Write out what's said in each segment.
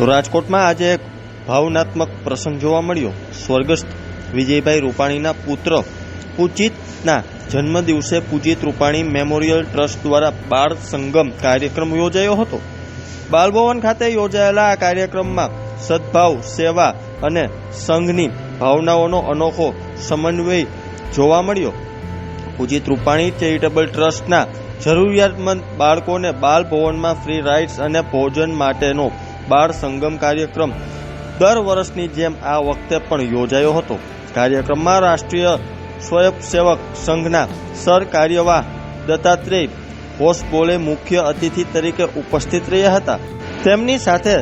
તો રાજકોટમાં આજે એક ભાવનાત્મક પ્રસંગ જોવા મળ્યો। સ્વર્ગસ્થ વિજયભાઈ રૂપાણીના પુત્ર પૂજિતના જન્મદિવસે પૂજિત રૂપાણી મેમોરિયલ ટ્રસ્ટ દ્વારા બાળ સંગમ કાર્યક્રમ યોજાયો હતો। બાલભવન ખાતે યોજાયેલા આ કાર્યક્રમમાં સદભાવ, સેવા અને સંઘની ભાવનાઓનો અનોખો સમન્વય જોવા મળ્યો। પૂજિત રૂપાણી ચેરિટેબલ ટ્રસ્ટના જરૂરિયાતમંદ બાળકોને બાલભવનમાં ફ્રી રાઇડ્સ અને ભોજન માટેનો બાળ સંગમ કાર્યક્રમ દર વર્ષની જેમ આ વખતે પણ યોજાયો હતો। કાર્યક્રમમાં રાષ્ટ્રીય સ્વયંસેવક સંઘના સર કાર્યવાહ દત્તાત્રેય હોસબોલે મુખ્ય અતિથિ તરીકે ઉપસ્થિત રહ્યા હતા। તેમની સાથે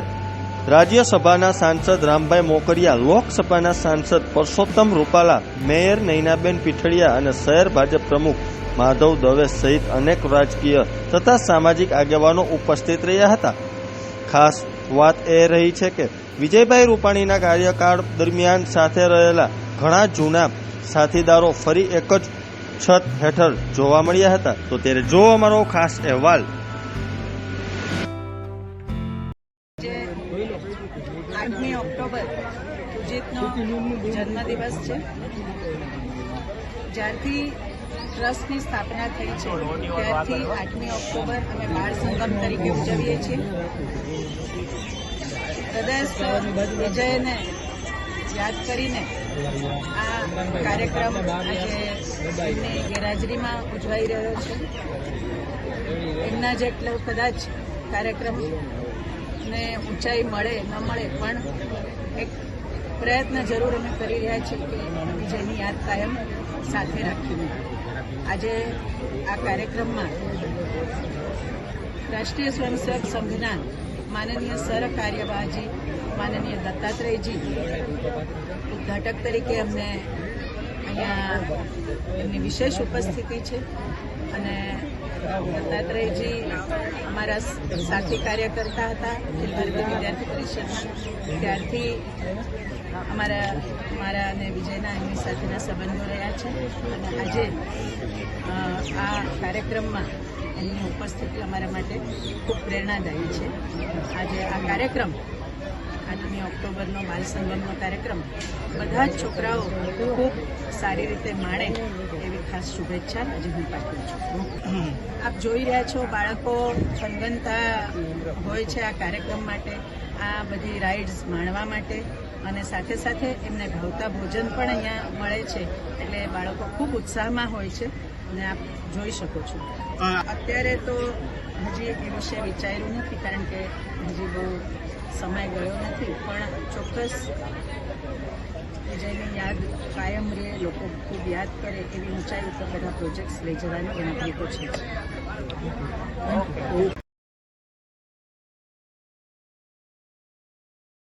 રાજ્યસભાના સાંસદ રામભાઈ મોકરિયા, લોકસભાના સાંસદ પરસોત્તમ રૂપાલા, મેયર નૈનાબેન પીઠડિયા અને શહેર ભાજપ પ્રમુખ માધવ દવે સહિત અનેક રાજકીય તથા સામાજિક આગેવાનો ઉપસ્થિત રહ્યા હતા। ખાસ વાત એ રહી છે કે વિજયભાઈ રૂપાણીના કાર્યકાળ દરમિયાન સાથે રહેલા ઘણા જૂના સાથીદારો ફરી એક જ છત હેઠળ જોવા મળ્યા હતા। તો ત્યારે જો અમારો ખાસ અહેવાલ। 8મી ઓક્ટોબર પૂજિતનો જન્મદિવસ છે। જ્યારથી ટ્રસ્ટની સ્થાપના થઈ છે ત્યારથી 8મી ઓક્ટોબર અમે બાળ સંગમ તરીકે ઉજવીએ છીએ। હૃદયસ્થ વિજયને યાદ કરીને આ કાર્યક્રમ આજે એમની ગેરહાજરીમાં ઉજવાઈ રહ્યો છે। એમના જેટલો કદાચ કાર્યક્રમને ઊંચાઈ મળે ન મળે પણ એક પ્રયત્ન જરૂર અમે કરી રહ્યા છીએ કે વિજયની યાદ કાયમ સાથે રાખીને આજે આ કાર્યક્રમમાં રાષ્ટ્રીય સ્વયંસેવક સંઘના માનનીય સર કાર્યવાહજી માનનીય દત્તાત્રેયજી ઉદ્ઘાટક તરીકે અમને અહીંયા એમની વિશેષ ઉપસ્થિતિ છે અને દત્તાત્રેયજી અમારા સાથી કાર્યકર્તા હતા અખિલ ભારતીય વિદ્યાર્થી પરિષદમાં, ત્યારથી મારા અને વિજયના એમની સાથેના સંબંધો રહ્યા છે અને આજે આ કાર્યક્રમમાં એમની ઉપસ્થિતિ અમારા માટે ખૂબ પ્રેરણાદાયી છે। આજે આ કાર્યક્રમ 8મી ઓક્ટોબરનો બાલ સંગમનો કાર્યક્રમ બધા જ છોકરાઓ ખૂબ સારી રીતે માણે એવી ખાસ શુભેચ્છા આજે હું પાઠવું છું। આપ જોઈ રહ્યા છો બાળકો થનગનતા હોય છે આ કાર્યક્રમ માટે, આ બધી રાઇડ્સ માણવા માટે અને સાથે સાથે એમને ભાવતા ભોજન પણ અહીંયા મળે છે એટલે બાળકો ખૂબ ઉત્સાહમાં હોય છે અને આપ જોઈ શકો છો। અત્યારે તો હજી એ વિશે વિચાર્યું નથી કારણ કે હજી બહુ સમય ગયો નથી, પણ ચોક્કસ વિજયની યાદ કાયમ રહે, લોકો ખૂબ યાદ કરે એવી ઊંચાઈ ઉપર બધા પ્રોજેક્ટ્સ લઈ જવાની ગણતરી તો છે।